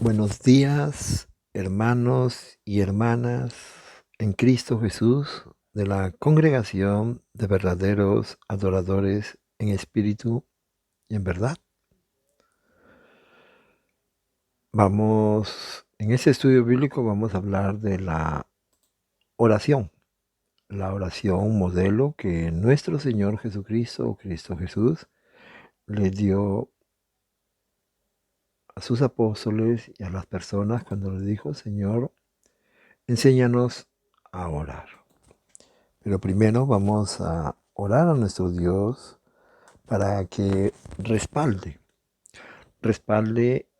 Buenos días, hermanos y hermanas en Cristo Jesús de la congregación de verdaderos adoradores en espíritu y en verdad. En este estudio bíblico vamos a hablar de la oración modelo que nuestro Señor Jesucristo o Cristo Jesús le dio a sus apóstoles y a las personas cuando les dijo: Señor, enséñanos a orar. Pero primero vamos a orar a nuestro Dios para que respalde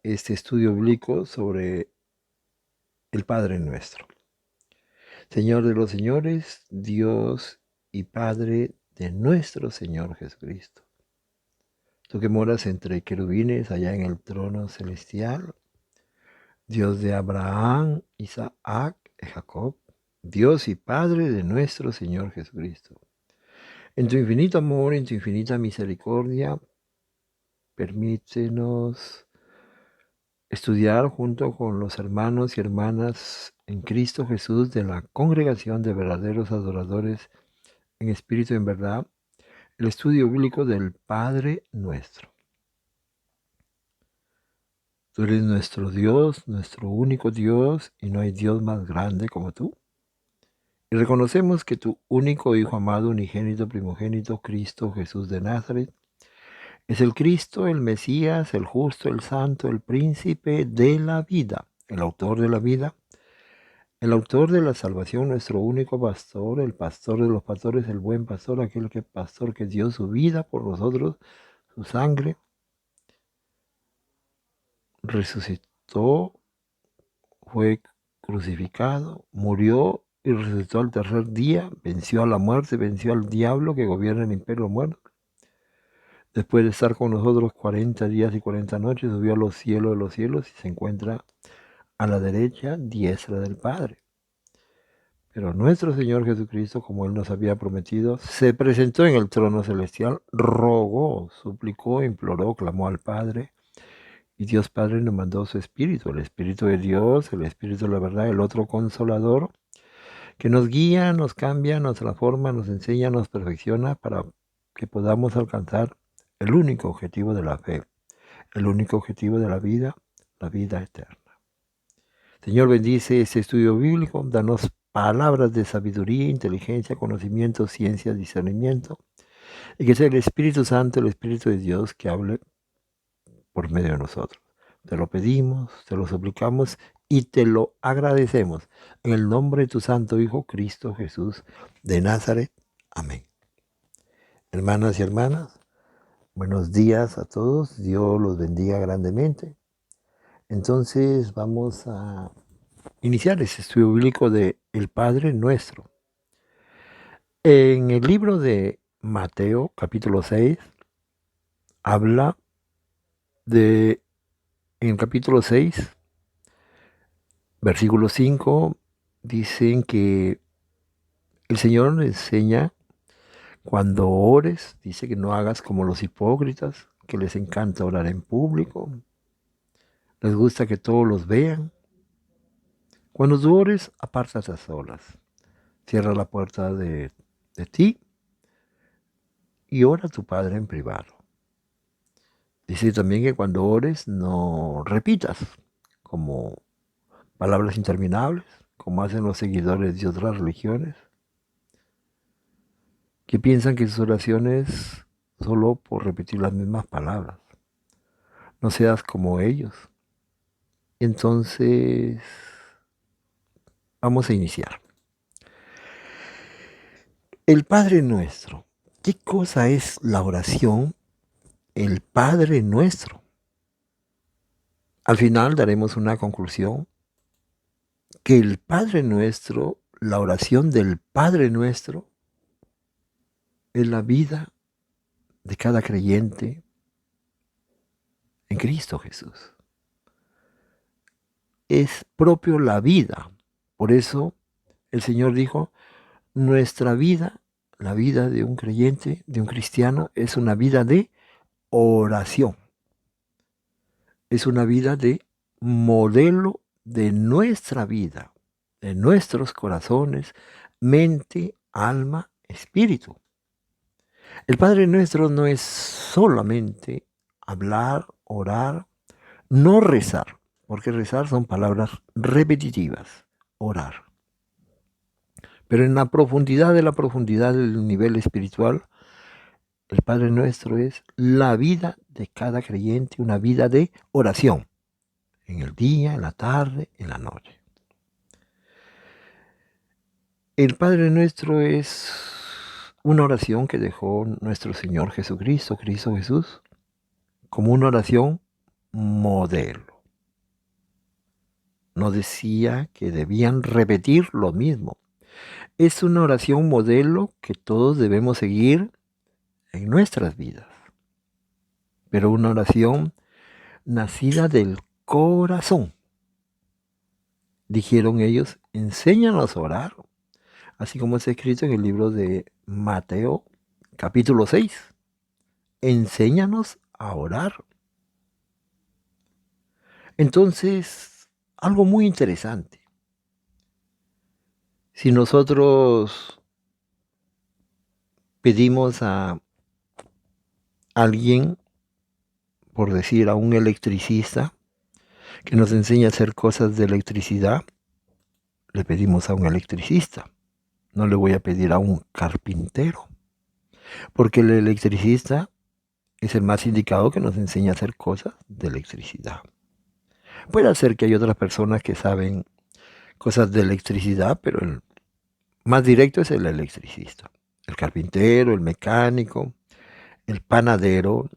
este estudio bíblico sobre el Padre Nuestro. Señor de los señores, Dios y Padre de nuestro Señor Jesucristo. Tú que moras entre querubines allá en el trono celestial, Dios de Abraham, Isaac y Jacob, Dios y Padre de nuestro Señor Jesucristo. En tu infinito amor, en tu infinita misericordia, permítenos estudiar junto con los hermanos y hermanas en Cristo Jesús de la congregación de verdaderos adoradores en espíritu y en verdad, el estudio bíblico del Padre Nuestro. Tú eres nuestro Dios, nuestro único Dios, y no hay Dios más grande como tú. Y reconocemos que tu único Hijo amado, unigénito, primogénito, Cristo Jesús de Nazaret, es el Cristo, el Mesías, el justo, el santo, el príncipe de la vida, el autor de la vida, el autor de la salvación, nuestro único pastor, el pastor de los pastores, el buen pastor, pastor que dio su vida por nosotros, su sangre, resucitó, fue crucificado, murió y resucitó al tercer día, venció a la muerte, venció al diablo que gobierna el imperio muerto. Después de estar con nosotros 40 días y 40 noches, subió a los cielos de los cielos y se encuentra a la derecha diestra del Padre. Pero nuestro Señor Jesucristo, como Él nos había prometido, se presentó en el trono celestial, rogó, suplicó, imploró, clamó al Padre, y Dios Padre nos mandó su Espíritu, el Espíritu de Dios, el Espíritu de la verdad, el otro Consolador, que nos guía, nos cambia, nos transforma, nos enseña, nos perfecciona para que podamos alcanzar el único objetivo de la fe, el único objetivo de la vida eterna. Señor, bendice este estudio bíblico, danos palabras de sabiduría, inteligencia, conocimiento, ciencia, discernimiento, y que sea el Espíritu Santo, el Espíritu de Dios, que hable por medio de nosotros. Te lo pedimos, te lo suplicamos y te lo agradecemos. En el nombre de tu Santo Hijo, Cristo Jesús de Nazaret. Amén. Hermanas y hermanas, buenos días a todos. Dios los bendiga grandemente. Entonces vamos a iniciar este estudio bíblico de el Padre Nuestro. En el libro de Mateo, capítulo 6, habla en el capítulo 6, versículo 5, dicen que el Señor nos enseña: cuando ores, dice que no hagas como los hipócritas, que les encanta orar en público, les gusta que todos los vean. Cuando tú ores, apártate a solas, cierra la puerta de ti y ora a tu Padre en privado. Dice también que cuando ores no repitas como palabras interminables, como hacen los seguidores de otras religiones, que piensan que sus oraciones solo por repetir las mismas palabras. No seas como ellos. Entonces, vamos a iniciar. El Padre Nuestro. ¿Qué cosa es la oración? El Padre Nuestro. Al final daremos una conclusión, que el Padre Nuestro, la oración del Padre Nuestro, es la vida de cada creyente en Cristo Jesús. Es propio la vida. Por eso el Señor dijo: nuestra vida, la vida de un creyente, de un cristiano, es una vida de oración. Es una vida de modelo de nuestra vida, de nuestros corazones, mente, alma, espíritu. El Padre Nuestro no es solamente hablar, orar, no rezar, porque rezar son palabras repetitivas, orar. Pero en la profundidad del nivel espiritual, el Padre Nuestro es la vida de cada creyente, una vida de oración, en el día, en la tarde, en la noche. El Padre Nuestro es una oración que dejó nuestro Señor Jesucristo, Cristo Jesús, como una oración modelo. No decía que debían repetir lo mismo. Es una oración modelo que todos debemos seguir en nuestras vidas. Pero una oración nacida del corazón. Dijeron ellos, enséñanos a orar, así como está escrito en el libro de Mateo, capítulo 6. Enséñanos a orar. Entonces, algo muy interesante. Si nosotros pedimos a alguien, por decir a un electricista, que nos enseñe a hacer cosas de electricidad, le pedimos a un electricista. No le voy a pedir a un carpintero, porque el electricista es el más indicado que nos enseñe a hacer cosas de electricidad. Puede ser que hay otras personas que saben cosas de electricidad, pero el más directo es el electricista. El carpintero, el mecánico, el panadero,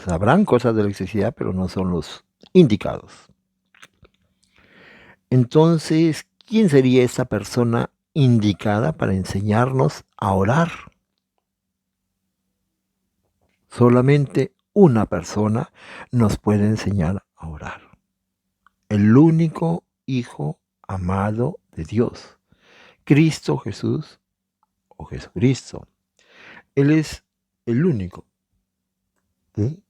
sabrán cosas de electricidad, pero no son los indicados. Entonces, ¿quién sería esa persona indicada para enseñarnos a orar? Solamente una persona nos puede enseñar a orar. El único Hijo amado de Dios, Cristo Jesús o Jesucristo. Él es el único que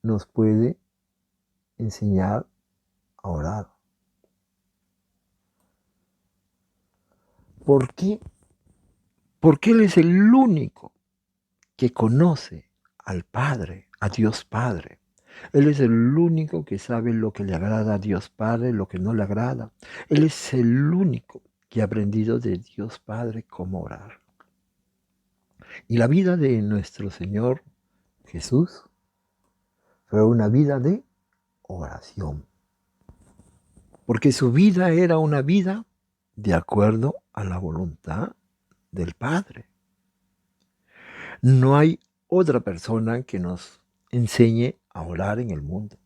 nos puede enseñar a orar. ¿Por qué? Porque Él es el único que conoce al Padre, a Dios Padre. Él es el único que sabe lo que le agrada a Dios Padre, lo que no le agrada. Él es el único que ha aprendido de Dios Padre cómo orar. Y la vida de nuestro Señor Jesús fue una vida de oración. Porque su vida era una vida de acuerdo a la voluntad del Padre. No hay otra persona que nos enseñe a orar en el mundo.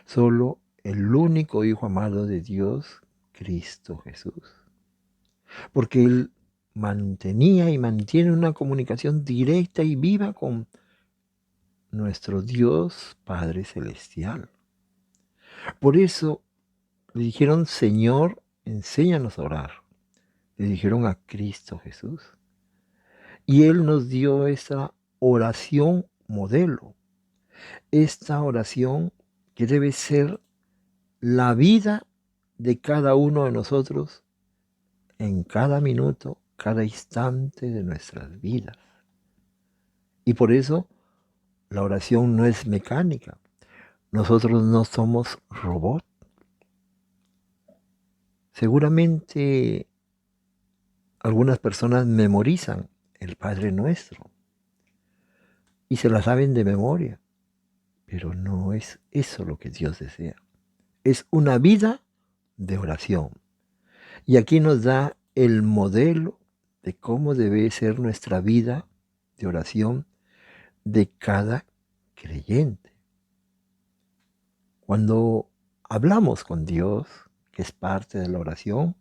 Solo el único Hijo amado de Dios, Cristo Jesús. Porque Él mantenía y mantiene una comunicación directa y viva con nuestro Dios Padre Celestial. Por eso le dijeron, Señor, enséñanos a orar. Le dijeron a Cristo Jesús. Y Él nos dio esta oración modelo. Esta oración que debe ser la vida de cada uno de nosotros en cada minuto, cada instante de nuestras vidas. Y por eso la oración no es mecánica. Nosotros no somos robots. Seguramente algunas personas memorizan el Padre Nuestro y se la saben de memoria, pero no es eso lo que Dios desea. Es una vida de oración. Y aquí nos da el modelo de cómo debe ser nuestra vida de oración de cada creyente. Cuando hablamos con Dios, que es parte de la oración,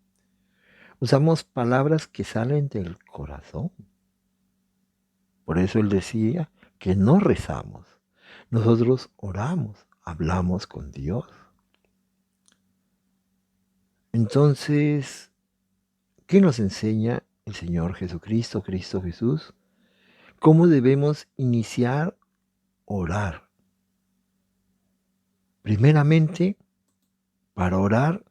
usamos palabras que salen del corazón. Por eso Él decía que no rezamos. Nosotros oramos, hablamos con Dios. Entonces, ¿qué nos enseña el Señor Jesucristo, Cristo Jesús? ¿Cómo debemos iniciar a orar? Primeramente, Para orar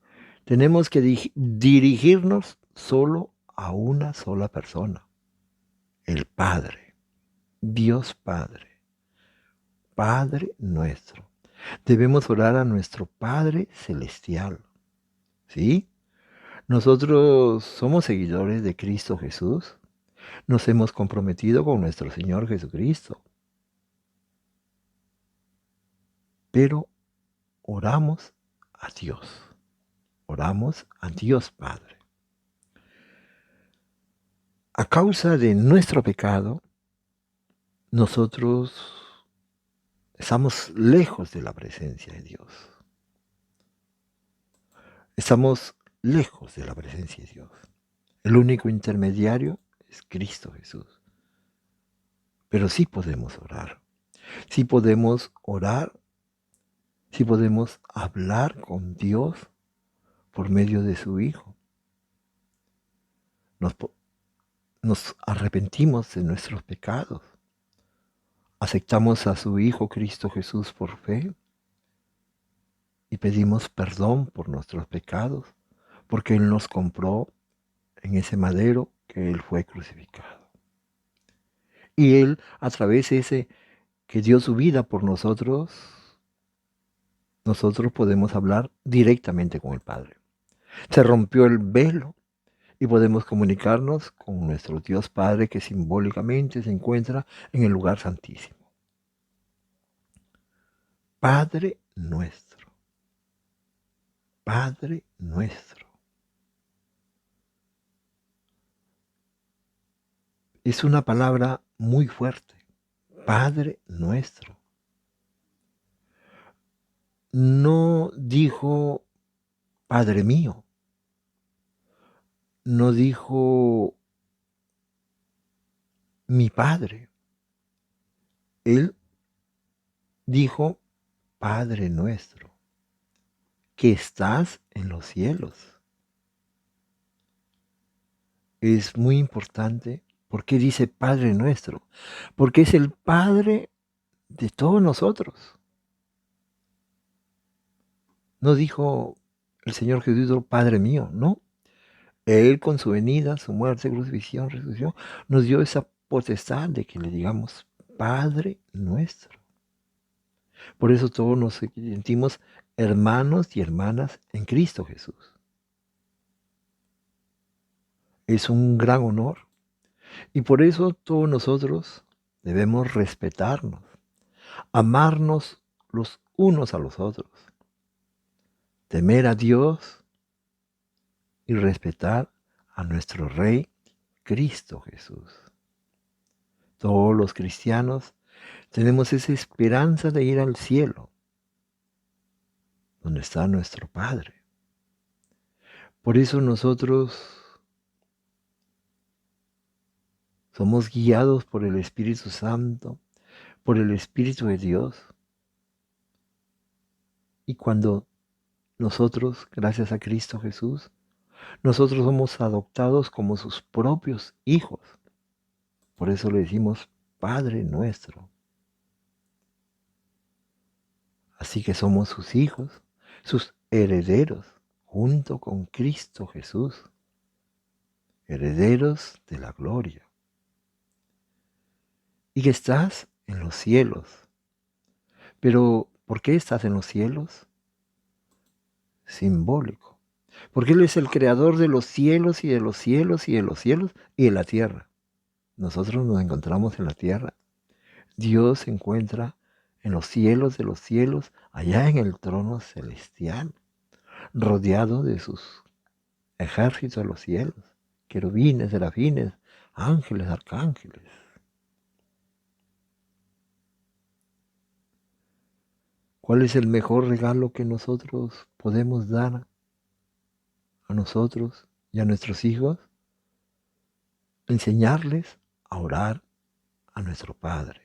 tenemos que dirigirnos solo a una sola persona, el Padre, Dios Padre, Padre nuestro. Debemos orar a nuestro Padre Celestial, ¿sí? Nosotros somos seguidores de Cristo Jesús. Nos hemos comprometido con nuestro Señor Jesucristo. Pero oramos a Dios. Oramos a Dios Padre. A causa de nuestro pecado, nosotros estamos lejos de la presencia de Dios. Estamos lejos de la presencia de Dios. El único intermediario es Cristo Jesús. Pero sí podemos orar. Sí podemos orar. Sí podemos hablar con Dios por medio de su Hijo. Nos arrepentimos de nuestros pecados. Aceptamos a su Hijo Cristo Jesús por fe y pedimos perdón por nuestros pecados, porque Él nos compró en ese madero que Él fue crucificado. Y Él, a través de ese que dio su vida por nosotros, nosotros podemos hablar directamente con el Padre. Se rompió el velo y podemos comunicarnos con nuestro Dios Padre, que simbólicamente se encuentra en el lugar santísimo. Padre nuestro. Padre nuestro. Es una palabra muy fuerte. Padre nuestro. No dijo Padre mío. No dijo mi Padre. Él dijo Padre nuestro, que estás en los cielos. Es muy importante. ¿Por qué dice Padre nuestro? Porque es el Padre de todos nosotros. No dijo el Señor Jesús, Padre mío, no. Él con su venida, su muerte, crucifixión, resurrección, nos dio esa potestad de que le digamos Padre nuestro. Por eso todos nos sentimos hermanos y hermanas en Cristo Jesús. Es un gran honor. Y por eso todos nosotros debemos respetarnos, amarnos los unos a los otros, temer a Dios y respetar a nuestro Rey Cristo Jesús. Todos los cristianos tenemos esa esperanza de ir al cielo, donde está nuestro Padre. Por eso nosotros somos guiados por el Espíritu Santo, por el Espíritu de Dios. Y cuando nosotros, gracias a Cristo Jesús, nosotros somos adoptados como sus propios hijos. Por eso le decimos Padre nuestro. Así que somos sus hijos, sus herederos, junto con Cristo Jesús. Herederos de la gloria. Y que estás en los cielos. Pero, ¿por qué estás en los cielos? Simbólico. Porque Él es el creador de los cielos y de los cielos y de los cielos y de la tierra. Nosotros nos encontramos en la tierra. Dios se encuentra en los cielos de los cielos, allá en el trono celestial, rodeado de sus ejércitos de los cielos, querubines, serafines, ángeles, arcángeles. ¿Cuál es el mejor regalo que nosotros podemos dar a nosotros y a nuestros hijos? Enseñarles a orar a nuestro Padre,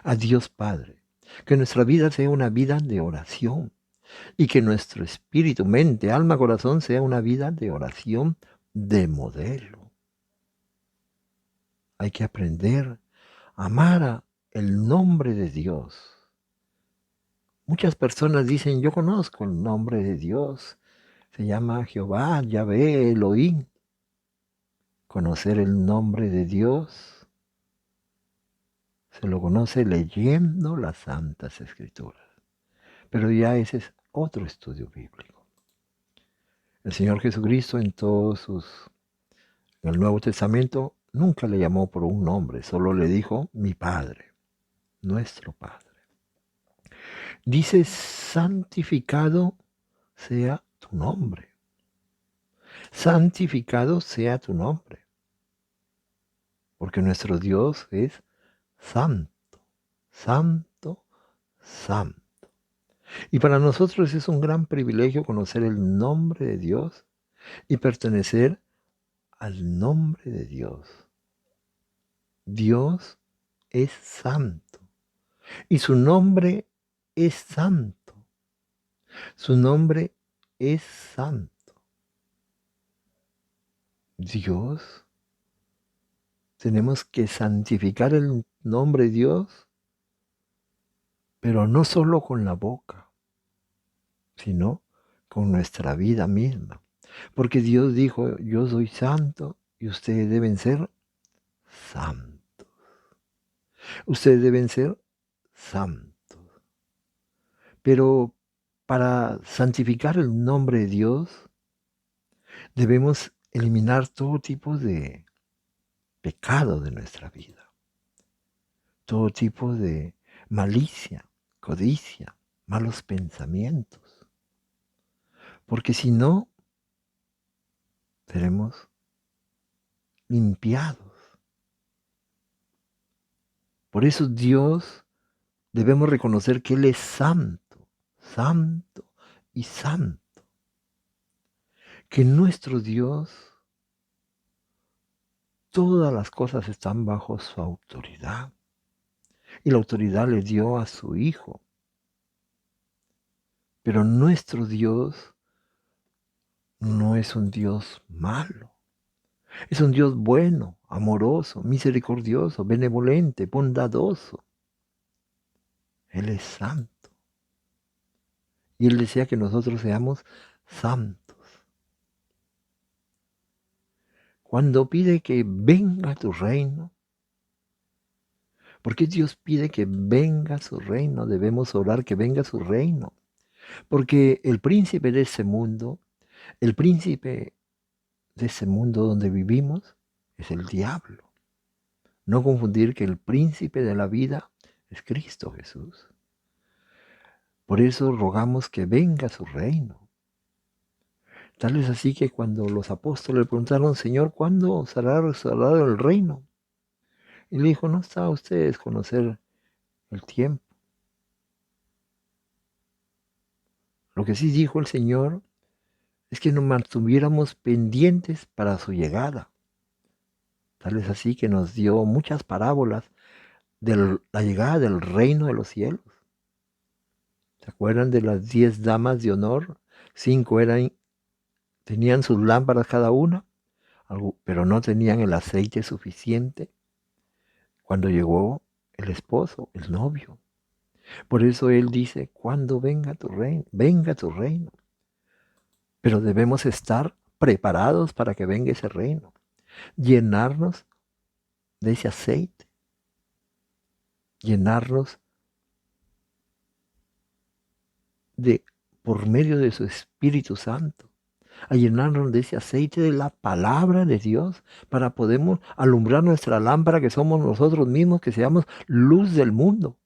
a Dios Padre. Que nuestra vida sea una vida de oración y que nuestro espíritu, mente, alma, corazón sea una vida de oración de modelo. Hay que aprender a amar el nombre de Dios Muchas personas dicen, yo conozco el nombre de Dios, se llama Jehová, Yahvé, Elohim. Conocer el nombre de Dios se lo conoce leyendo las Santas Escrituras. Pero ya ese es otro estudio bíblico. El Señor Jesucristo en en el Nuevo Testamento nunca le llamó por un nombre, solo le dijo mi Padre, nuestro Padre. Dice, santificado sea tu nombre. Santificado sea tu nombre. Porque nuestro Dios es santo, santo, santo. Y para nosotros es un gran privilegio conocer el nombre de Dios y pertenecer al nombre de Dios. Dios es santo y su nombre es santo. Su nombre es santo. Dios, tenemos que santificar el nombre de Dios, pero no solo con la boca, sino con nuestra vida misma. Porque Dios dijo, yo soy santo y ustedes deben ser santos. Ustedes deben ser santos. Pero para santificar el nombre de Dios, debemos eliminar todo tipo de pecado de nuestra vida. Todo tipo de malicia, codicia, malos pensamientos. Porque si no, seremos limpiados. Por eso Dios debemos reconocer que Él es santo, santo y santo. Que nuestro Dios, todas las cosas están bajo su autoridad. Y la autoridad le dio a su Hijo. Pero nuestro Dios no es un Dios malo. Es un Dios bueno, amoroso, misericordioso, benevolente, bondadoso. Él es santo. Y Él desea que nosotros seamos santos. Cuando pide que venga tu reino, ¿por qué Dios pide que venga su reino? Debemos orar que venga su reino. Porque el príncipe de ese mundo, el príncipe de ese mundo donde vivimos, es el diablo. No confundir que el príncipe de la vida es Cristo Jesús. Por eso rogamos que venga su reino. Tal es así que cuando los apóstoles le preguntaron, Señor, ¿cuándo será restaurado el reino? Y le dijo, no está a ustedes conocer el tiempo. Lo que sí dijo el Señor es que nos mantuviéramos pendientes para su llegada. Tal es así que nos dio muchas parábolas de la llegada del reino de los cielos. ¿Se acuerdan de las 10 damas de honor? 5 tenían sus lámparas cada una, pero no tenían el aceite suficiente cuando llegó el esposo, el novio. Por eso Él dice, cuando venga tu reino, venga tu reino. Pero debemos estar preparados para que venga ese reino. Llenarnos de ese aceite. Llenarnos por medio de su Espíritu Santo. A llenarnos de ese aceite de la palabra de Dios para poder alumbrar nuestra lámpara que somos nosotros mismos, que seamos luz del mundo.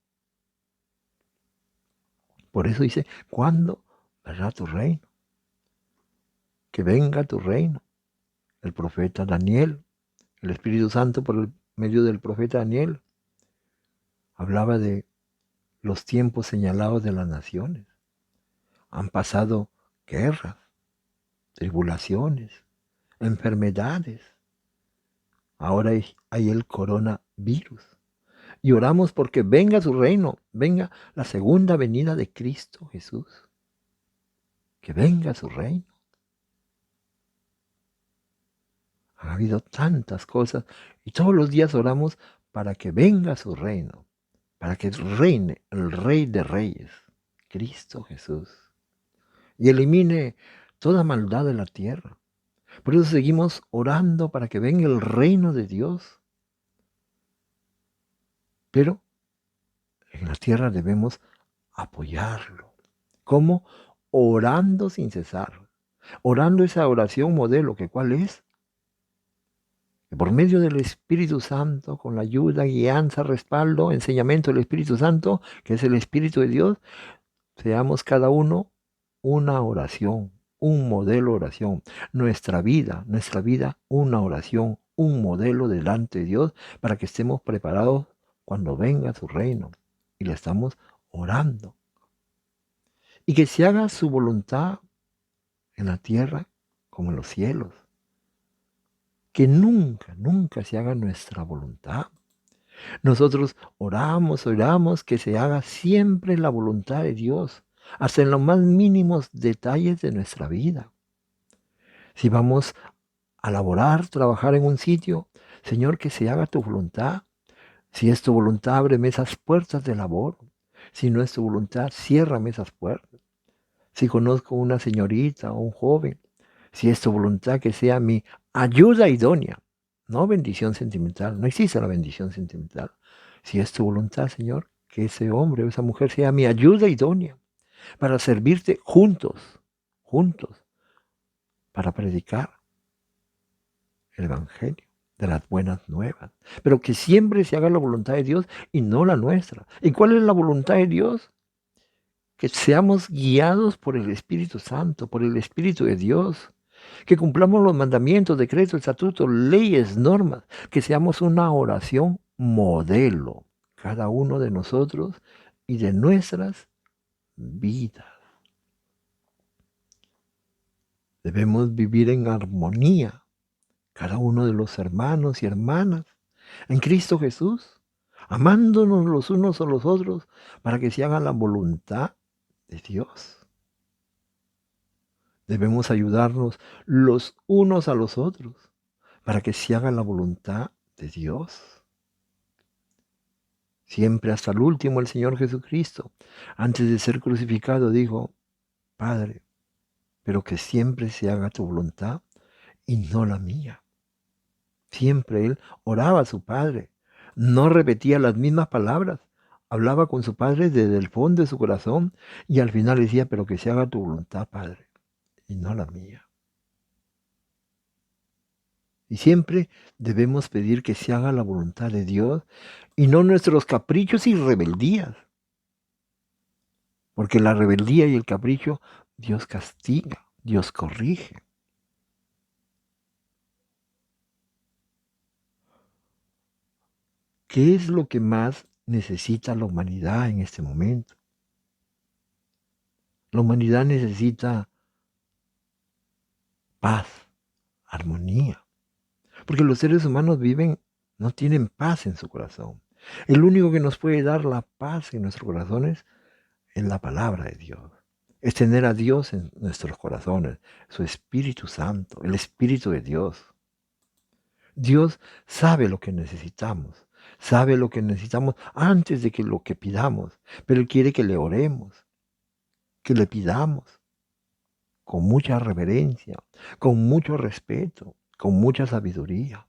Por eso dice, ¿cuándo vendrá tu reino? Que venga tu reino. El profeta Daniel, el Espíritu Santo por el medio del profeta Daniel, hablaba de los tiempos señalados de las naciones. Han pasado guerras, tribulaciones, enfermedades. Ahora hay el coronavirus. Y oramos porque venga su reino, venga la segunda venida de Cristo Jesús. Que venga su reino. Ha habido tantas cosas y todos los días oramos para que venga su reino, para que reine el Rey de Reyes, Cristo Jesús y elimine toda maldad de la tierra. Por eso seguimos orando para que venga el reino de Dios. Pero en la tierra debemos apoyarlo. ¿Cómo? Orando sin cesar. Orando esa oración modelo, que ¿cuál es? Que por medio del Espíritu Santo, con la ayuda, guianza, respaldo, enseñamiento del Espíritu Santo, que es el Espíritu de Dios, seamos cada uno una oración, un modelo de oración. Nuestra vida, una oración, un modelo delante de Dios para que estemos preparados cuando venga su reino. Y le estamos orando. Y que se haga su voluntad en la tierra como en los cielos. Que nunca, nunca se haga nuestra voluntad. Nosotros oramos que se haga siempre la voluntad de Dios, hasta en los más mínimos detalles de nuestra vida. Si vamos a laborar, trabajar en un sitio, Señor, que se haga tu voluntad. Si es tu voluntad, ábreme esas puertas de labor. Si no es tu voluntad, ciérrame esas puertas. Si conozco una señorita o un joven, si es tu voluntad, que sea mi ayuda idónea, no bendición sentimental. No existe la bendición sentimental. Si es tu voluntad, Señor, que ese hombre o esa mujer sea mi ayuda idónea para servirte juntos, para predicar el Evangelio de las buenas nuevas. Pero que siempre se haga la voluntad de Dios y no la nuestra. ¿Y cuál es la voluntad de Dios? Que seamos guiados por el Espíritu Santo, por el Espíritu de Dios. Que cumplamos los mandamientos, decretos, estatutos, leyes, normas. Que seamos una oración modelo, cada uno de nosotros y de nuestras vidas. Debemos vivir en armonía, cada uno de los hermanos y hermanas, en Cristo Jesús, amándonos los unos a los otros para que se haga la voluntad de Dios. Debemos ayudarnos los unos a los otros para que se haga la voluntad de Dios. Siempre hasta el último el Señor Jesucristo, antes de ser crucificado, dijo: Padre, pero que siempre se haga tu voluntad y no la mía. Siempre Él oraba a su Padre, no repetía las mismas palabras, hablaba con su Padre desde el fondo de su corazón y al final decía: pero que se haga tu voluntad, Padre, y no la mía. Y siempre debemos pedir que se haga la voluntad de Dios y no nuestros caprichos y rebeldías. Porque la rebeldía y el capricho, Dios castiga, Dios corrige. ¿Qué es lo que más necesita la humanidad en este momento? La humanidad necesita paz, armonía. Porque los seres humanos no tienen paz en su corazón. El único que nos puede dar la paz en nuestros corazones es la palabra de Dios. Es tener a Dios en nuestros corazones, su Espíritu Santo, el Espíritu de Dios. Dios sabe lo que necesitamos, antes de que lo que pidamos, pero Él quiere que le oremos, que le pidamos con mucha reverencia, con mucho respeto, con mucha sabiduría.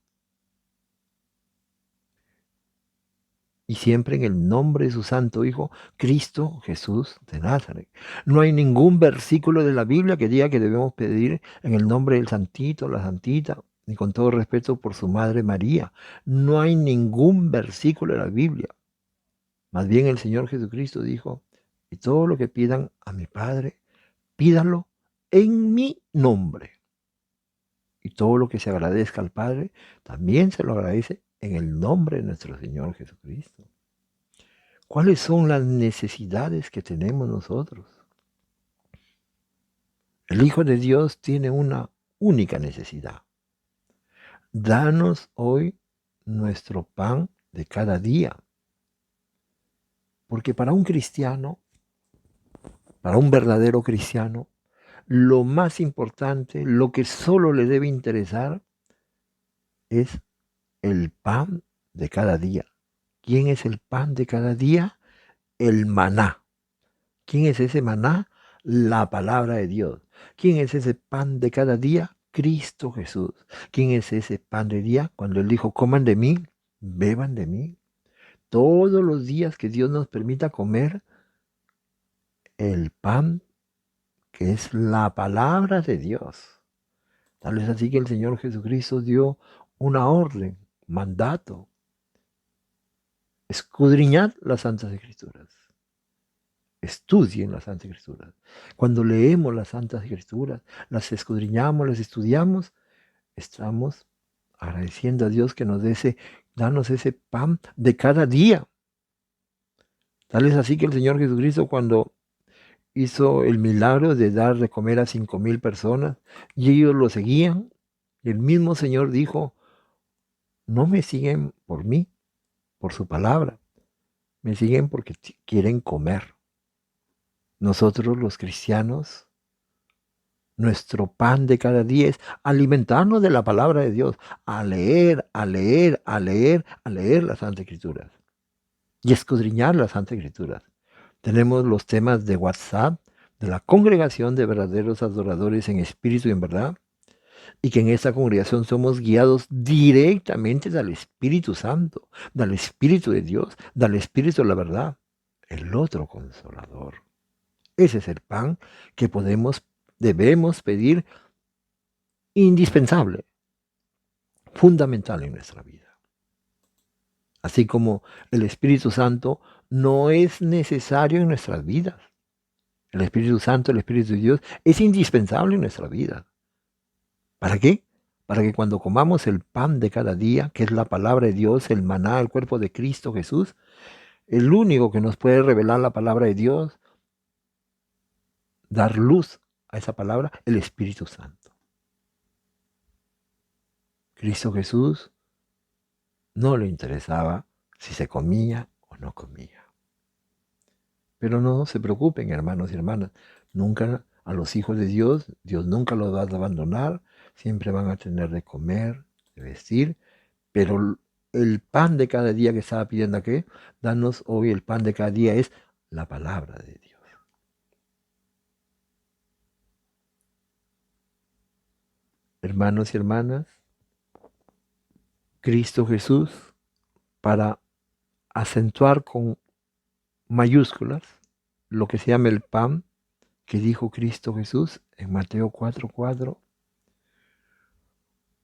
Y siempre en el nombre de su Santo Hijo, Cristo Jesús de Nazaret. No hay ningún versículo de la Biblia que diga que debemos pedir en el nombre del Santito, la Santita, ni con todo respeto por su Madre María. No hay ningún versículo de la Biblia. Más bien el Señor Jesucristo dijo: y todo lo que pidan a mi Padre, pídanlo en mi nombre. Y todo lo que se agradezca al Padre, también se lo agradece en el nombre de nuestro Señor Jesucristo. ¿Cuáles son las necesidades que tenemos nosotros? El Hijo de Dios tiene una única necesidad. Danos hoy nuestro pan de cada día. Porque para un cristiano, para un verdadero cristiano, lo más importante, lo que solo le debe interesar, es el pan de cada día. ¿Quién es el pan de cada día? El maná. ¿Quién es ese maná? La palabra de Dios. ¿Quién es ese pan de cada día? Cristo Jesús. ¿Quién es ese pan de día? Cuando Él dijo, coman de mí, beban de mí. Todos los días que Dios nos permita comer el pan que es la palabra de Dios. Tal es así que el Señor Jesucristo dio una orden, mandato. Escudriñad las Santas Escrituras. Estudien las Santas Escrituras. Cuando leemos las Santas Escrituras, las escudriñamos, las estudiamos, estamos agradeciendo a Dios que nos dé danos ese pan de cada día. Tal es así que el Señor Jesucristo cuando hizo el milagro de dar de comer a 5,000 personas y ellos lo seguían, el mismo Señor dijo, no me siguen por mí, por su palabra, me siguen porque quieren comer. Nosotros los cristianos, nuestro pan de cada día es alimentarnos de la palabra de Dios, a leer, a leer, a leer, a leer las Santas Escrituras y escudriñar las Santas Escrituras. Tenemos los temas de WhatsApp, de la congregación de verdaderos adoradores en espíritu y en verdad, y que en esta congregación somos guiados directamente del Espíritu Santo, del Espíritu de Dios, del Espíritu de la verdad, el otro consolador. Ese es el pan que debemos pedir indispensable, fundamental en nuestra vida. Así como el Espíritu Santo no es necesario en nuestras vidas. El Espíritu Santo, el Espíritu de Dios, es indispensable en nuestra vida. ¿Para qué? Para que cuando comamos el pan de cada día, que es la palabra de Dios, el maná, el cuerpo de Cristo Jesús, el único que nos puede revelar la palabra de Dios, dar luz a esa palabra, el Espíritu Santo. Cristo Jesús no le interesaba si se comía o no comía. Pero no se preocupen, hermanos y hermanas, nunca a los hijos de Dios, Dios nunca los va a abandonar, siempre van a tener de comer, de vestir, pero el pan de cada día que estaba pidiendo aquí, danos hoy el pan de cada día es la palabra de Dios. Hermanos y hermanas, Cristo Jesús, para acentuar con mayúsculas lo que se llama el pan que dijo Cristo Jesús en Mateo 4:4,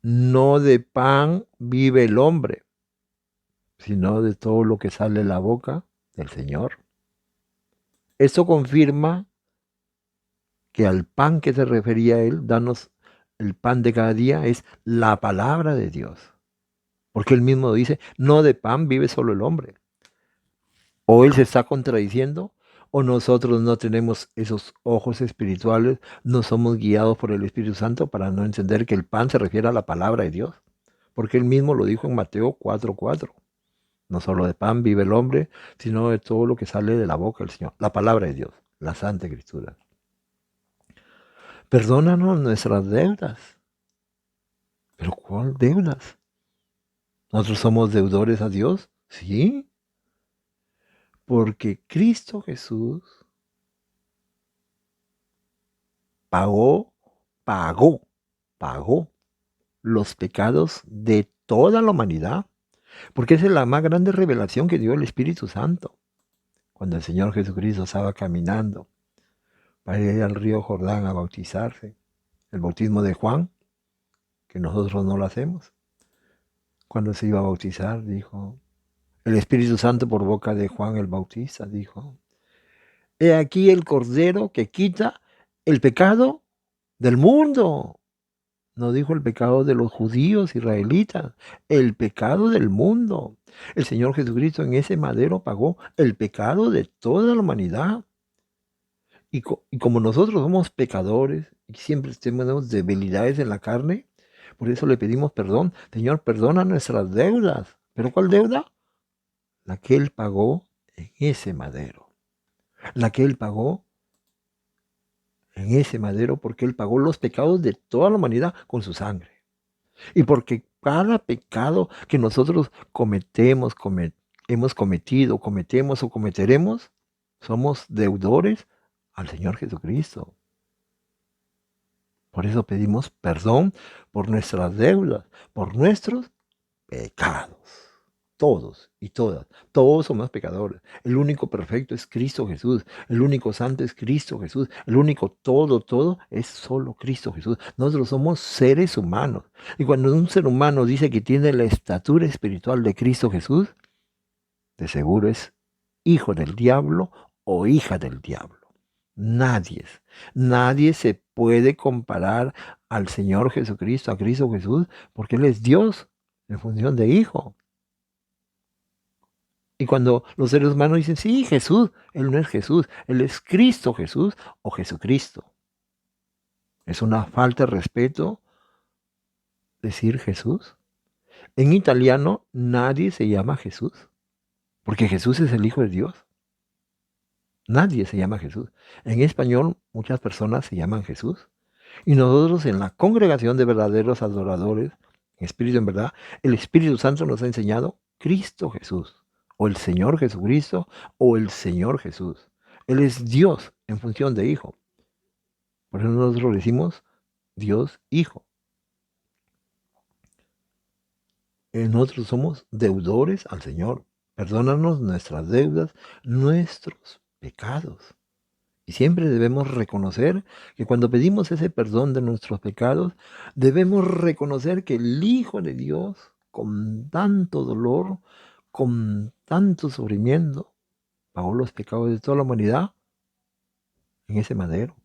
no de pan vive el hombre, sino de todo lo que sale de la boca del Señor. Eso confirma que al pan que se refería él, danos el pan de cada día, es la palabra de Dios. Porque él mismo dice, no de pan vive solo el hombre. O él se está contradiciendo, o nosotros no tenemos esos ojos espirituales, no somos guiados por el Espíritu Santo para no entender que el pan se refiere a la palabra de Dios. Porque él mismo lo dijo en Mateo 4:4. No solo de pan vive el hombre, sino de todo lo que sale de la boca del Señor. La palabra de Dios, la Santa Escritura. Perdónanos nuestras deudas. ¿Pero cuál deudas? ¿Nosotros somos deudores a Dios? Sí. Porque Cristo Jesús pagó los pecados de toda la humanidad. Porque esa es la más grande revelación que dio el Espíritu Santo. Cuando el Señor Jesucristo estaba caminando para ir al río Jordán a bautizarse, el bautismo de Juan, que nosotros no lo hacemos. Cuando se iba a bautizar, dijo, el Espíritu Santo por boca de Juan el Bautista dijo, he aquí el Cordero que quita el pecado del mundo. No dijo el pecado de los judíos israelitas, el pecado del mundo. El Señor Jesucristo en ese madero pagó el pecado de toda la humanidad. Y como nosotros somos pecadores y siempre tenemos debilidades en la carne, por eso le pedimos perdón. Señor, perdona nuestras deudas. ¿Pero cuál deuda? La que Él pagó en ese madero. La que Él pagó en ese madero porque Él pagó los pecados de toda la humanidad con su sangre. Y porque cada pecado que nosotros hemos cometido, cometemos o cometeremos, Somos deudores al Señor Jesucristo. Por eso pedimos perdón por nuestras deudas, por nuestros pecados. Todos y todas, todos somos pecadores. El único perfecto es Cristo Jesús. El único santo es Cristo Jesús. El único todo es solo Cristo Jesús. Nosotros somos seres humanos. Y cuando un ser humano dice que tiene la estatura espiritual de Cristo Jesús, de seguro es hijo del diablo o hija del diablo. Nadie se puede comparar al Señor Jesucristo, a Cristo Jesús, porque Él es Dios en función de hijo. Y cuando los seres humanos dicen, sí, Jesús, Él no es Jesús, Él es Cristo Jesús o Jesucristo. Es una falta de respeto decir Jesús. En italiano nadie se llama Jesús, porque Jesús es el Hijo de Dios. Nadie se llama Jesús. En español muchas personas se llaman Jesús. Y nosotros en la congregación de verdaderos adoradores, en espíritu en verdad, el Espíritu Santo nos ha enseñado Cristo Jesús, o el Señor Jesucristo, o el Señor Jesús. Él es Dios en función de Hijo. Por eso nosotros decimos Dios Hijo. Nosotros somos deudores al Señor. Perdónanos nuestras deudas, nuestros pecados. Y siempre debemos reconocer que cuando pedimos ese perdón de nuestros pecados, debemos reconocer que el Hijo de Dios, con tanto dolor, con tanto sufrimiento, pagó los pecados de toda la humanidad en ese madero.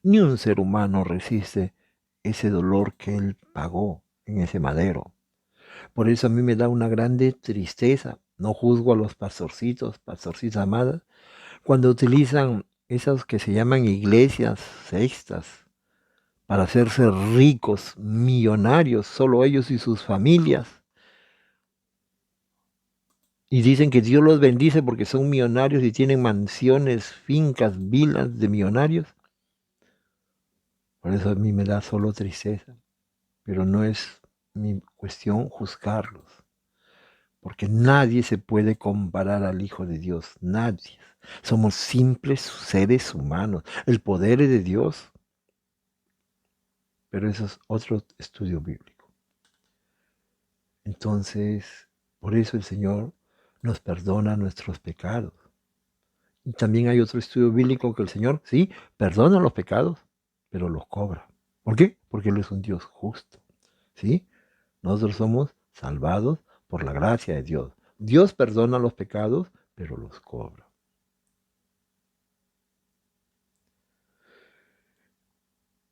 Ni un ser humano resiste ese dolor que Él pagó en ese madero. Por eso a mí me da una grande tristeza. No juzgo a los pastorcitas amadas, cuando utilizan esas que se llaman iglesias sextas para hacerse ricos, millonarios, solo ellos y sus familias. Y dicen que Dios los bendice porque son millonarios y tienen mansiones, fincas, vilas de millonarios. Por eso a mí me da solo tristeza. Pero no es mi cuestión juzgarlos. Porque nadie se puede comparar al Hijo de Dios. Nadie. Somos simples seres humanos. El poder es de Dios. Pero eso es otro estudio bíblico. Entonces, por eso el Señor nos perdona nuestros pecados. Y también hay otro estudio bíblico que el Señor, sí, perdona los pecados, pero los cobra. ¿Por qué? Porque Él es un Dios justo. ¿Sí? Nosotros somos salvados por la gracia de Dios. Dios perdona los pecados, pero los cobra.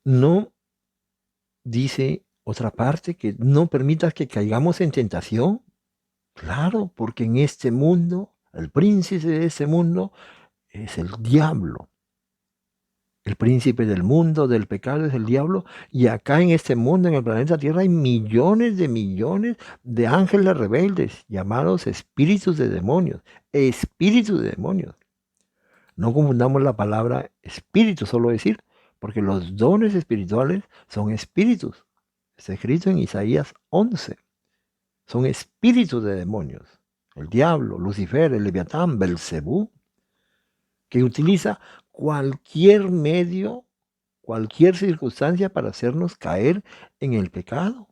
No dice otra parte que no permitas que caigamos en tentación. Claro, porque en este mundo, el príncipe de este mundo es el diablo. El príncipe del mundo, del pecado, es el diablo. Y acá en este mundo, en el planeta Tierra, hay millones de ángeles rebeldes, llamados espíritus de demonios. Espíritus de demonios. No confundamos la palabra espíritu, solo decir, porque los dones espirituales son espíritus. Está escrito en Isaías 11. Son espíritus de demonios. El diablo, Lucifer, el Leviatán, Belcebú, que utiliza cualquier medio, cualquier circunstancia para hacernos caer en el pecado.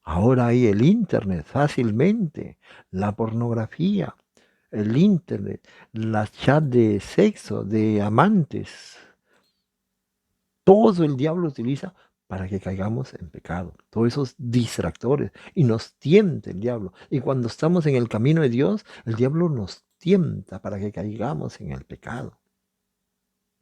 Ahora hay el internet fácilmente, la pornografía, el internet, las chats de sexo, de amantes. Todo el diablo utiliza para que caigamos en pecado. Todos esos distractores. Y nos tienta el diablo. Y cuando estamos en el camino de Dios, el diablo nos tienta para que caigamos en el pecado.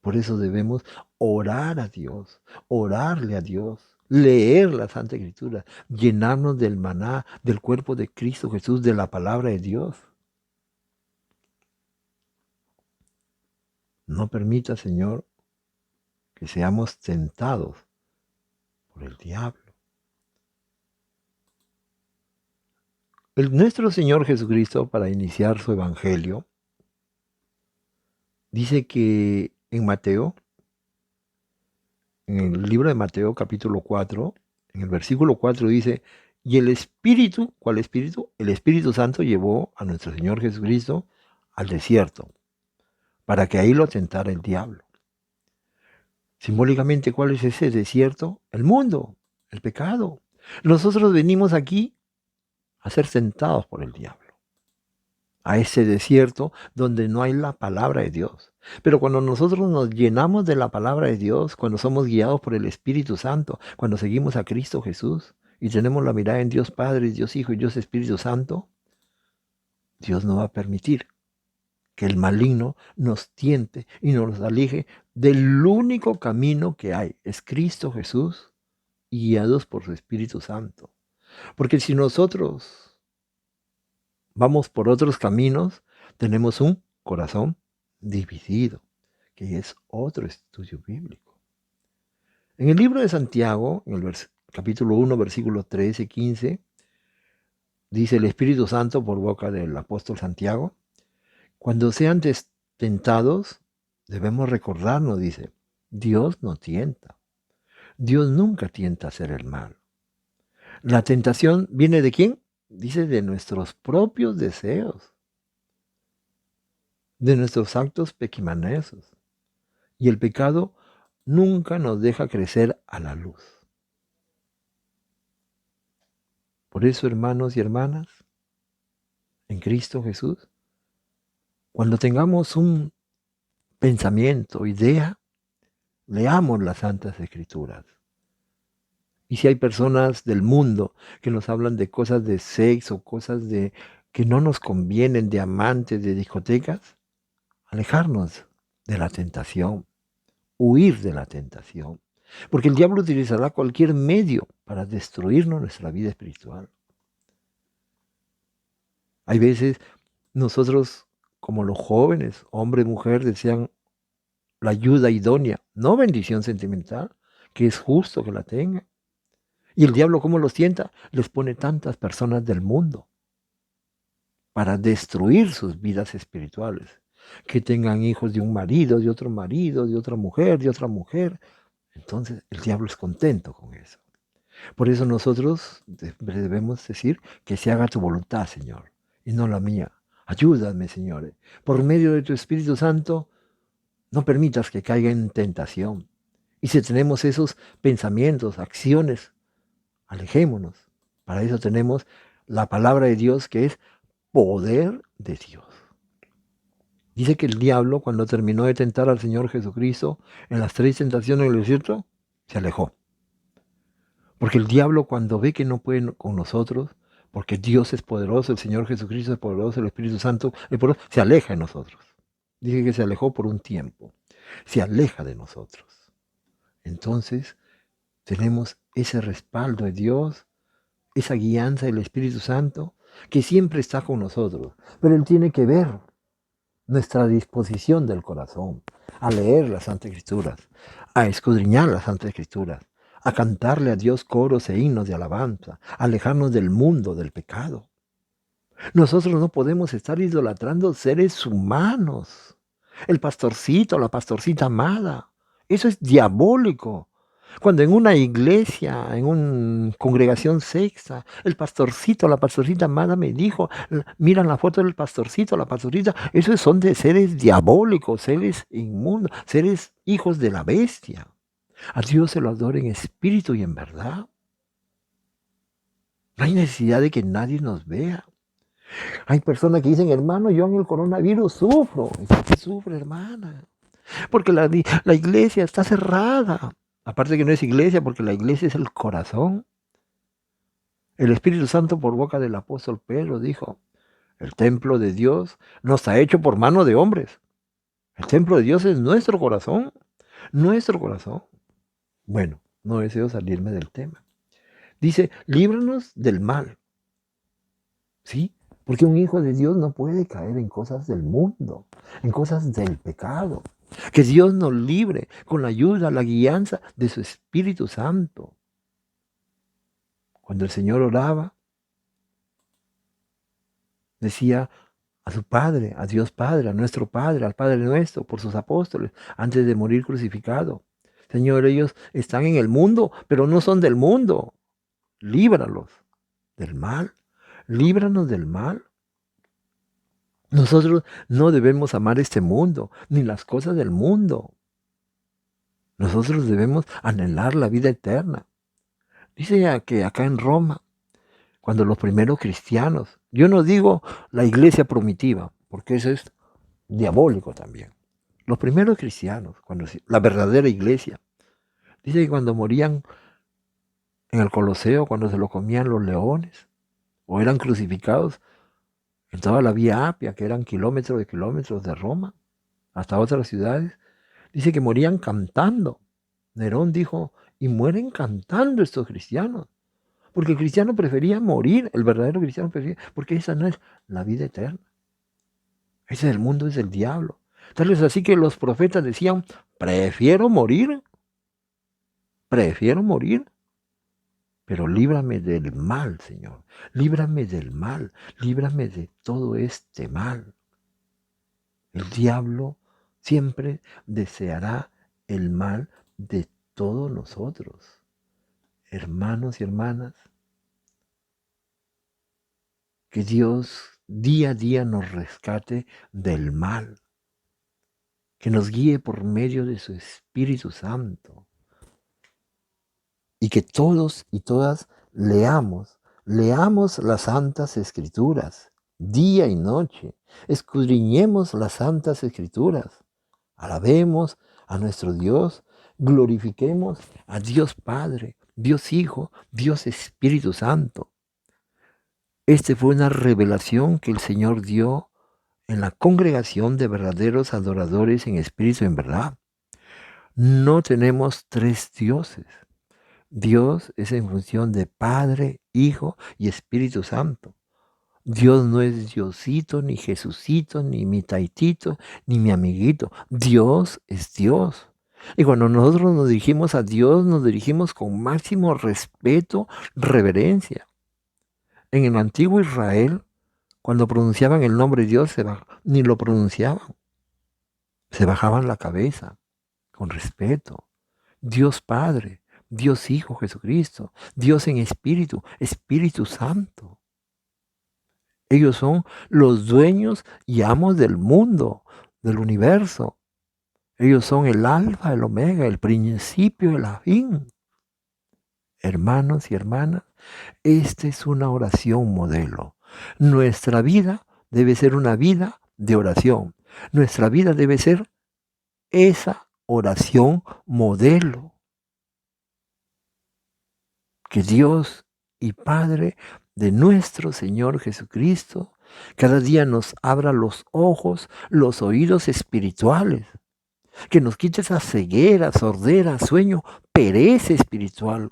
Por eso debemos orar a Dios, orarle a Dios, leer la Santa Escritura, llenarnos del maná, del cuerpo de Cristo Jesús, de la palabra de Dios. No permita, Señor, que seamos tentados por el diablo. Nuestro Señor Jesucristo, para iniciar su evangelio, dice que en Mateo, en el libro de Mateo capítulo 4, en el versículo 4 dice, y el Espíritu, ¿cuál Espíritu? El Espíritu Santo llevó a nuestro Señor Jesucristo al desierto, para que ahí lo tentara el diablo. Simbólicamente, ¿cuál es ese desierto? El mundo, el pecado. Nosotros venimos aquí a ser tentados por el diablo, a ese desierto donde no hay la palabra de Dios. Pero cuando nosotros nos llenamos de la palabra de Dios, cuando somos guiados por el Espíritu Santo, cuando seguimos a Cristo Jesús y tenemos la mirada en Dios Padre, Dios Hijo y Dios Espíritu Santo, Dios no va a permitir que el maligno nos tiente y nos aleje del único camino que hay, es Cristo Jesús, guiados por su Espíritu Santo. Porque si nosotros vamos por otros caminos, tenemos un corazón dividido, que es otro estudio bíblico. En el libro de Santiago, en el capítulo 1, versículos 13 y 15, dice el Espíritu Santo por boca del apóstol Santiago: cuando sean tentados, debemos recordarnos, dice, Dios no tienta. Dios nunca tienta a hacer el mal. La tentación viene ¿de quién? Dice de nuestros propios deseos, de nuestros actos pequimanesos. Y el pecado nunca nos deja crecer a la luz. Por eso, hermanos y hermanas, en Cristo Jesús, cuando tengamos un pensamiento, idea, leamos las Santas Escrituras. Y si hay personas del mundo que nos hablan de cosas de sexo, cosas de que no nos convienen, de amantes, de discotecas, alejarnos de la tentación, huir de la tentación. Porque el diablo utilizará cualquier medio para destruirnos nuestra vida espiritual. Hay veces nosotros, como los jóvenes, hombre y mujer, desean la ayuda idónea, no bendición sentimental, que es justo que la tengan. Y el diablo, ¿cómo los tienta? Les pone tantas personas del mundo para destruir sus vidas espirituales. Que tengan hijos de un marido, de otro marido, de otra mujer, de otra mujer. Entonces el diablo es contento con eso. Por eso nosotros debemos decir que se haga tu voluntad, Señor, y no la mía. Ayúdame, Señor. Por medio de tu Espíritu Santo, no permitas que caiga en tentación. Y si tenemos esos pensamientos, acciones, alejémonos. Para eso tenemos la palabra de Dios, que es poder de Dios. Dice que el diablo, cuando terminó de tentar al Señor Jesucristo en las 3 tentaciones del desierto, se alejó. Porque el diablo, cuando ve que no puede con nosotros, porque Dios es poderoso, el Señor Jesucristo es poderoso, el Espíritu Santo es poderoso, se aleja de nosotros. Dice que se alejó por un tiempo. Se aleja de nosotros. Entonces, tenemos ese respaldo de Dios, esa guianza del Espíritu Santo, que siempre está con nosotros. Pero Él tiene que ver nuestra disposición del corazón a leer las Santas Escrituras, a escudriñar las Santas Escrituras, a cantarle a Dios coros e himnos de alabanza, a alejarnos del mundo, del pecado. Nosotros no podemos estar idolatrando seres humanos. El pastorcito, la pastorcita amada, eso es diabólico. Cuando en una iglesia, en una congregación sexta, el pastorcito, la pastorcita amada me dijo, miran la foto del pastorcito, la pastorcita, esos son de seres diabólicos, seres inmundos, seres hijos de la bestia. A Dios se lo adora en espíritu y en verdad. No hay necesidad de que nadie nos vea. Hay personas que dicen, hermano, yo en el coronavirus sufro. ¿Por qué sufre, hermana? Porque la iglesia está cerrada. Aparte que no es iglesia, porque la iglesia es el corazón. El Espíritu Santo por boca del apóstol Pedro dijo, el templo de Dios no está hecho por mano de hombres. El templo de Dios es nuestro corazón. Nuestro corazón. Bueno, no deseo salirme del tema. Dice, líbranos del mal. ¿Sí? Porque un hijo de Dios no puede caer en cosas del mundo, en cosas del pecado. Que Dios nos libre con la ayuda, la guianza de su Espíritu Santo. Cuando el Señor oraba, decía a su Padre, a Dios Padre, a nuestro Padre, al Padre nuestro, por sus apóstoles, antes de morir crucificado. Señor, ellos están en el mundo, pero no son del mundo. Líbralos del mal. Líbranos del mal. Nosotros no debemos amar este mundo, ni las cosas del mundo. Nosotros debemos anhelar la vida eterna. Dice que acá en Roma, cuando los primeros cristianos, yo no digo la iglesia primitiva, porque eso es diabólico también. Los primeros cristianos, la verdadera iglesia, dice que cuando morían en el Coloseo, cuando se lo comían los leones, o eran crucificados en toda la vía Apia, que eran kilómetros de Roma, hasta otras ciudades, dice que morían cantando. Nerón dijo, y mueren cantando estos cristianos. Porque el cristiano prefería morir, el verdadero cristiano prefería, porque esa no es la vida eterna. Ese del mundo es el diablo. Tal es así que los profetas decían, prefiero morir, pero líbrame del mal, Señor. Líbrame del mal, líbrame de todo este mal. El diablo siempre deseará el mal de todos nosotros. Hermanos y hermanas, que Dios día a día nos rescate del mal, que nos guíe por medio de su Espíritu Santo y que todos y todas leamos las Santas Escrituras día y noche, escudriñemos las Santas Escrituras, alabemos a nuestro Dios, glorifiquemos a Dios Padre, Dios Hijo, Dios Espíritu Santo. Esta fue una revelación que el Señor dio en la congregación de verdaderos adoradores en espíritu y en verdad. No tenemos tres dioses. Dios es en función de Padre, Hijo y Espíritu Santo. Dios no es Diosito, ni Jesucito, ni mi taitito, ni mi amiguito. Dios es Dios. Y cuando nosotros nos dirigimos a Dios, nos dirigimos con máximo respeto, reverencia. En el antiguo Israel, cuando pronunciaban el nombre de Dios, ni lo pronunciaban. Se bajaban la cabeza con respeto. Dios Padre, Dios Hijo Jesucristo, Dios en Espíritu, Espíritu Santo. Ellos son los dueños y amos del mundo, del universo. Ellos son el alfa, el omega, el principio y el fin. Hermanos y hermanas, esta es una oración modelo. Nuestra vida debe ser una vida de oración. Nuestra vida debe ser esa oración modelo. Que Dios y Padre de nuestro Señor Jesucristo cada día nos abra los ojos, los oídos espirituales. Que nos quite esa ceguera, sordera, sueño, pereza espiritual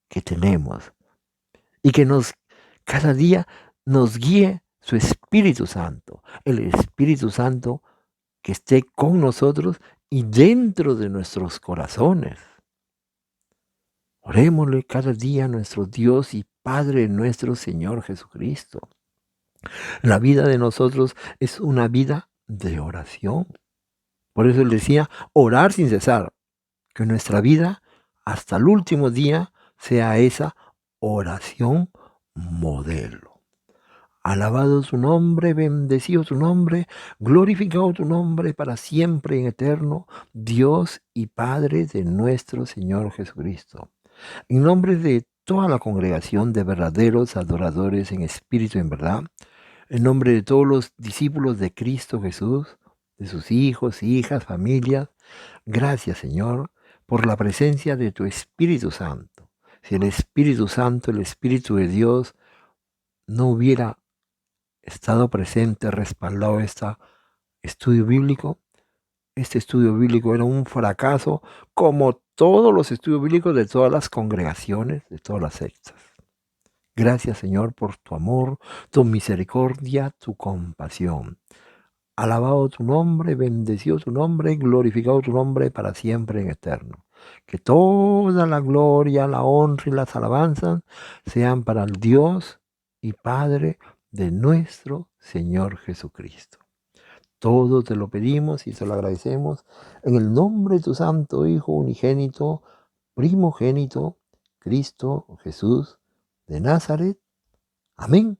que tenemos. Y que cada día nos guíe su Espíritu Santo. El Espíritu Santo que esté con nosotros y dentro de nuestros corazones. Orémosle cada día a nuestro Dios y Padre nuestro Señor Jesucristo. La vida de nosotros es una vida de oración. Por eso él decía, orar sin cesar. Que nuestra vida hasta el último día sea esa oración modelo. Alabado tu nombre, bendecido tu nombre, glorificado tu nombre para siempre en eterno, Dios y Padre de nuestro Señor Jesucristo. En nombre de toda la congregación de verdaderos adoradores en espíritu y en verdad, en nombre de todos los discípulos de Cristo Jesús, de sus hijos, hijas, familias, gracias Señor por la presencia de tu Espíritu Santo. Si el Espíritu Santo, el Espíritu de Dios, no hubiera estado presente, respaldado este estudio bíblico era un fracaso como todos los estudios bíblicos de todas las congregaciones, de todas las sectas. Gracias Señor por tu amor, tu misericordia, tu compasión. Alabado tu nombre, bendecido tu nombre, glorificado tu nombre para siempre en eterno. Que toda la gloria, la honra y las alabanzas sean para el Dios y Padre de nuestro Señor Jesucristo. Todo te lo pedimos y te lo agradecemos en el nombre de tu Santo Hijo unigénito, primogénito, Cristo Jesús de Nazaret. Amén